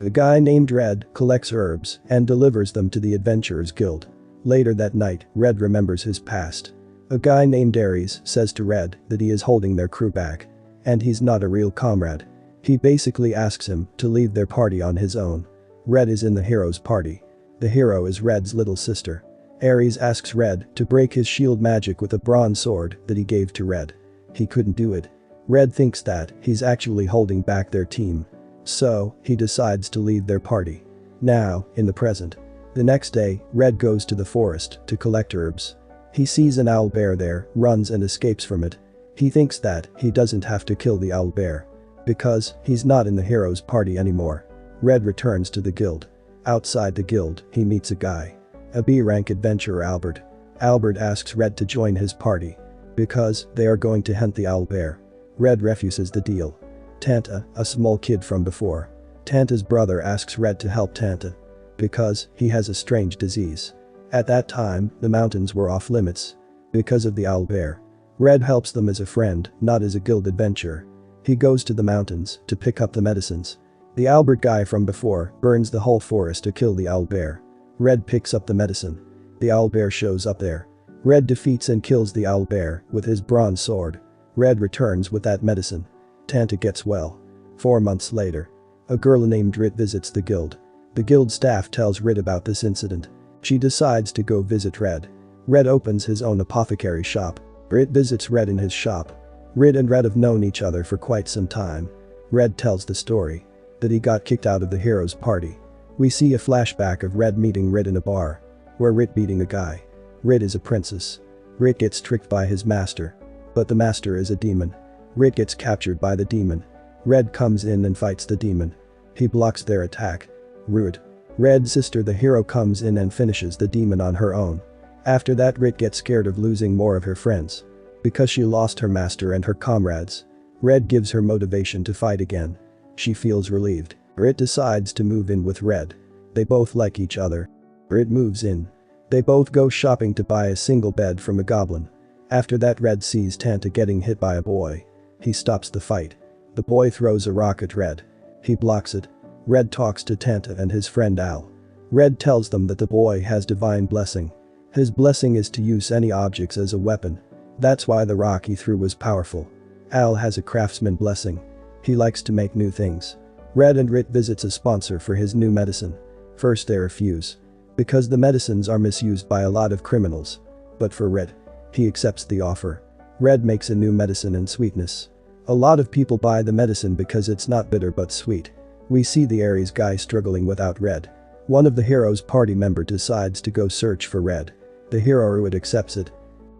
A guy named Red collects herbs and delivers them to the Adventurers Guild. Later that night, Red remembers his past. A guy named Ares says to Red that he is holding their crew back. And he's not a real comrade. He basically asks him to leave their party on his own. Red is in the hero's party. The hero is Red's little sister. Ares asks Red to break his shield magic with a bronze sword that he gave to Red. He couldn't do it. Red thinks that he's actually holding back their team. So, he decides to leave their party. Now, in the present. The next day, Red goes to the forest to collect herbs. He sees an owlbear there, runs and escapes from it. He thinks that he doesn't have to kill the owlbear. Because he's not in the hero's party anymore. Red returns to the guild. Outside the guild, he meets a guy. A B-rank adventurer Albert. Albert asks Red to join his party. Because they are going to hunt the owlbear. Red refuses the deal. Tanta, a small kid from before. Tanta's brother asks Red to help Tanta. Because he has a strange disease. At that time, the mountains were off limits. Because of the owlbear. Red helps them as a friend, not as a guild adventurer. He goes to the mountains to pick up the medicines. The Albert guy from before burns the whole forest to kill the owlbear. Red picks up the medicine. The owlbear shows up there. Red defeats and kills the owlbear with his bronze sword. Red returns with that medicine. Tanta gets well. 4 months later. A girl named Rit visits the guild. The guild staff tells Rit about this incident. She decides to go visit Red. Red opens his own apothecary shop. Rit visits Red in his shop. Rit and Red have known each other for quite some time. Red tells the story. That he got kicked out of the hero's party. We see a flashback of Red meeting Rit in a bar. Where Rit beating a guy. Rit is a princess. Rit gets tricked by his master. But the master is a demon. Rit gets captured by the demon. Red comes in and fights the demon. He blocks their attack. Rude. Red's sister the hero comes in and finishes the demon on her own. After that Rit gets scared of losing more of her friends. Because she lost her master and her comrades. Red gives her motivation to fight again. She feels relieved. Rit decides to move in with Red. They both like each other. Rit moves in. They both go shopping to buy a single bed from a goblin. After that Red sees Tanta getting hit by a boy. He stops the fight. The boy throws a rock at Red. He blocks it. Red talks to Tanta and his friend Al. Red tells them that the boy has divine blessing. His blessing is to use any objects as a weapon. That's why the rock he threw was powerful. Al has a craftsman blessing. He likes to make new things. Red and Rit visits a sponsor for his new medicine. First they refuse. Because the medicines are misused by a lot of criminals. But for Red. He accepts the offer. Red makes a new medicine in sweetness. A lot of people buy the medicine because it's not bitter but sweet. We see the Ares guy struggling without Red. One of the hero's party member decides to go search for Red. The hero Ruud accepts it.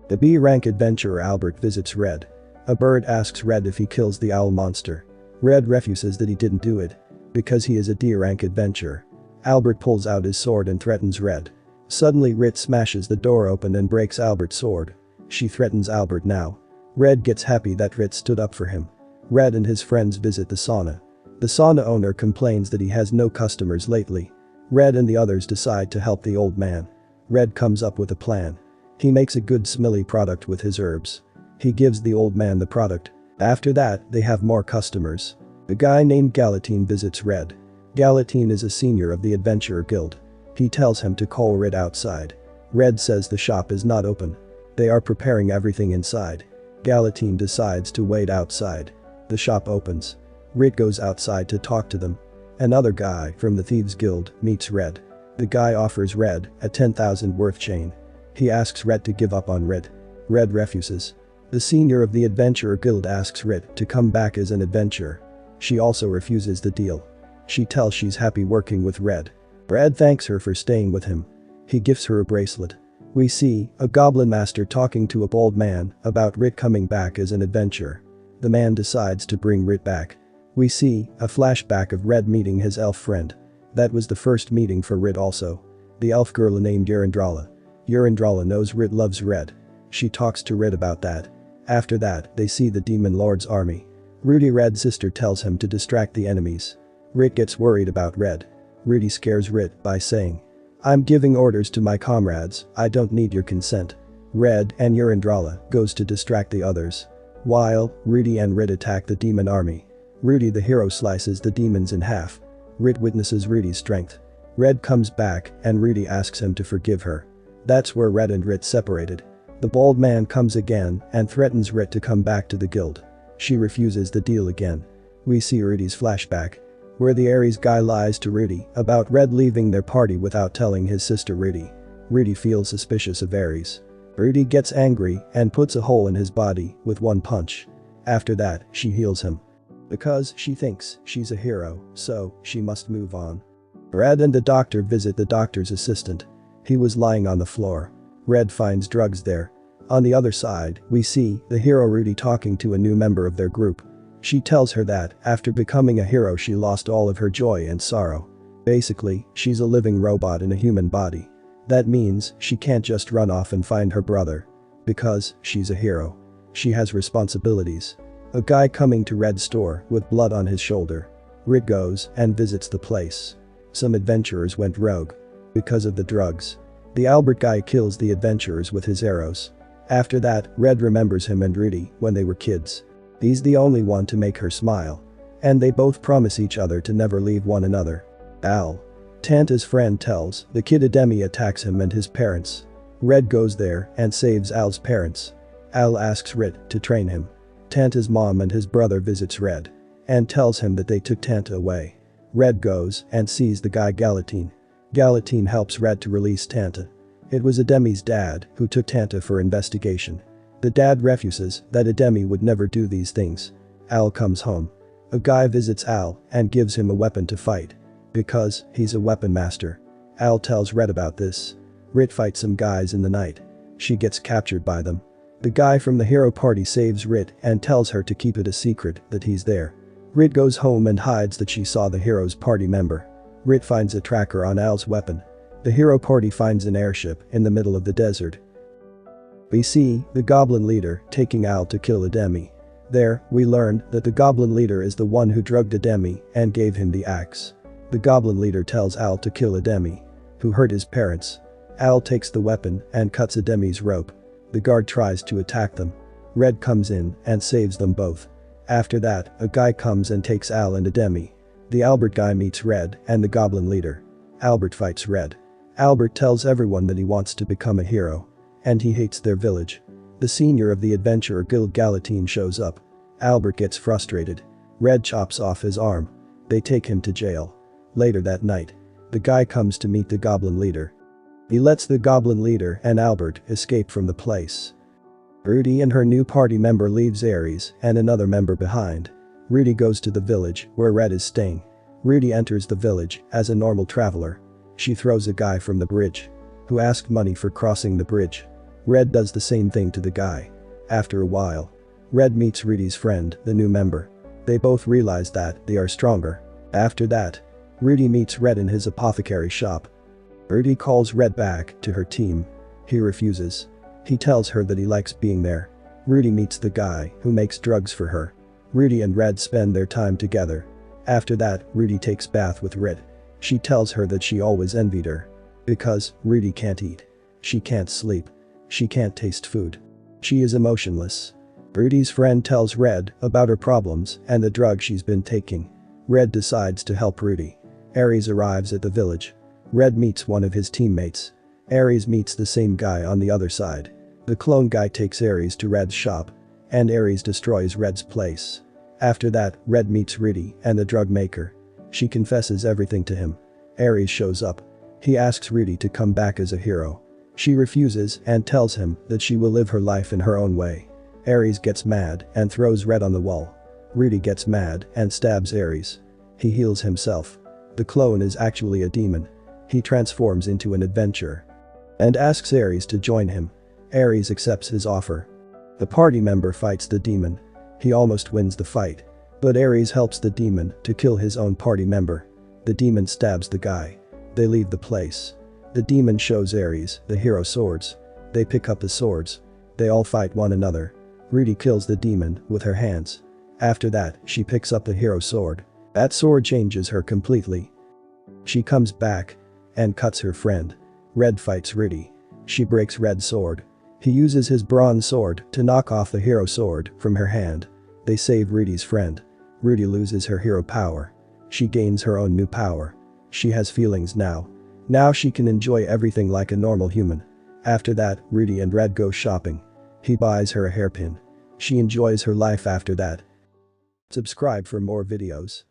The B-rank adventurer Albert visits Red. A bird asks Red if he kills the owl monster. Red refuses that he didn't do it. Because he is a D-rank adventurer. Albert pulls out his sword and threatens Red. Suddenly Rit smashes the door open and breaks Albert's sword. She threatens Albert now. Red gets happy that Rit stood up for him. Red and his friends visit the sauna. The sauna owner complains that he has no customers lately. Red and the others decide to help the old man. Red comes up with a plan. He makes a good smelly product with his herbs. He gives the old man the product. After that, they have more customers. A guy named Galatine visits Red. Galatine is a senior of the Adventurer Guild. He tells him to call Red outside. Red says the shop is not open. They are preparing everything inside. Galatine decides to wait outside. The shop opens. Rit goes outside to talk to them. Another guy from the Thieves Guild meets Red. The guy offers Red a 10,000 worth chain. He asks Red to give up on Red. Red refuses. The senior of the Adventurer Guild asks Red to come back as an adventurer. She also refuses the deal. She tells she's happy working with Red. Red thanks her for staying with him. He gives her a bracelet. We see a goblin master talking to a bald man about Rit coming back as an adventurer. The man decides to bring Rit back. We see a flashback of Red meeting his elf friend. That was the first meeting for Rit also. The elf girl named Urandrala. Urandrala knows Rit loves Red. She talks to Rit about that. After that, they see the demon lord's army. Rudy Red's sister tells him to distract the enemies. Rit gets worried about Red. Rudy scares Rit by saying, "I'm giving orders to my comrades, I don't need your consent." Red and Urandrala goes to distract the others. While Rudy and Rit attack the demon army. Rudy the hero slices the demons in half. Rit witnesses Rudy's strength. Red comes back and Rudy asks him to forgive her. That's where Red and Rit separated. The bald man comes again and threatens Rit to come back to the guild. She refuses the deal again. We see Rudy's flashback, where the Aries guy lies to Rudy about Red leaving their party without telling his sister Rudy. Rudy feels suspicious of Aries. Rudy gets angry and puts a hole in his body with one punch. After that, she heals him. Because she thinks she's a hero, so she must move on. Red and the doctor visit the doctor's assistant. He was lying on the floor. Red finds drugs there. On the other side, we see the hero Rudy talking to a new member of their group. She tells her that after becoming a hero she lost all of her joy and sorrow. Basically, she's a living robot in a human body. That means she can't just run off and find her brother. Because she's a hero. She has responsibilities. A guy coming to Red's store with blood on his shoulder. Red goes and visits the place. Some adventurers went rogue. Because of the drugs. The Albert guy kills the adventurers with his arrows. After that, Red remembers him and Rudy when they were kids. He's the only one to make her smile. And they both promise each other to never leave one another. Al. Tanta's friend tells the kid Ademi attacks him and his parents. Red goes there and saves Al's parents. Al asks Red to train him. Tanta's mom and his brother visits Red and tells him that they took Tanta away. Red goes and sees the guy Galatine. Galatine helps Red to release Tanta. It was Ademi's dad who took Tanta for investigation. The dad refuses that Ademi would never do these things. Al comes home. A guy visits Al and gives him a weapon to fight. Because he's a weapon master. Al tells Red about this. Rit fights some guys in the night. She gets captured by them. The guy from the hero party saves Rit and tells her to keep it a secret that he's there. Rit goes home and hides that she saw the hero's party member. Rit finds a tracker on Al's weapon. The hero party finds an airship in the middle of the desert. We see the goblin leader taking Al to kill Ademi. There, we learn that the goblin leader is the one who drugged Ademi and gave him the axe. The goblin leader tells Al to kill Ademi, who hurt his parents. Al takes the weapon and cuts Ademi's rope. The guard tries to attack them. Red comes in and saves them both. After that, a guy comes and takes Al and Ademi. The Albert guy meets Red and the goblin leader. Albert fights Red. Albert tells everyone that he wants to become a hero. And he hates their village. The senior of the adventurer guild Galatine shows up. Albert gets frustrated. Red chops off his arm. They take him to jail. Later that night, the guy comes to meet the goblin leader. He lets the goblin leader and Albert escape from the place. Rudy and her new party member leaves Aries and another member behind. Rudy goes to the village where Red is staying. Rudy enters the village as a normal traveler. She throws a guy from the bridge, who asked money for crossing the bridge. Red does the same thing to the guy. After a while, Red meets Rudy's friend, the new member. They both realize that they are stronger. After that, Rudy meets Red in his apothecary shop. Rudy calls Red back to her team. He refuses. He tells her that he likes being there. Rudy meets the guy who makes drugs for her. Rudy and Red spend their time together. After that, Rudy takes bath with Red. She tells her that she always envied her. Because Rudy can't eat. She can't sleep. She can't taste food. She is emotionless. Rudy's friend tells Red about her problems and the drug she's been taking. Red decides to help Rudy. Aries arrives at the village. Red meets one of his teammates. Aries meets the same guy on the other side. The clone guy takes Aries to Red's shop. And Aries destroys Red's place. After that, Red meets Rudy and the drug maker. She confesses everything to him. Aries shows up. He asks Rudy to come back as a hero. She refuses and tells him that she will live her life in her own way. Aries gets mad and throws Red on the wall. Rudy gets mad and stabs Aries. He heals himself. The clone is actually a demon. He transforms into an adventurer and asks Aries to join him. Aries accepts his offer. The party member fights the demon. He almost wins the fight. But Aries helps the demon to kill his own party member. The demon stabs the guy. They leave the place. The demon shows Aries the hero swords. They pick up the swords. They all fight one another. Rudy kills the demon with her hands. After that, she picks up the hero sword. That sword changes her completely. She comes back and cuts her friend. Red fights Rudy. She breaks Red's sword. He uses his bronze sword to knock off the hero sword from her hand. They save Rudy's friend. Rudy loses her hero power. She gains her own new power. She has feelings now. Now she can enjoy everything like a normal human. After that, Rudy and Red go shopping. He buys her a hairpin. She enjoys her life after that. Subscribe for more videos.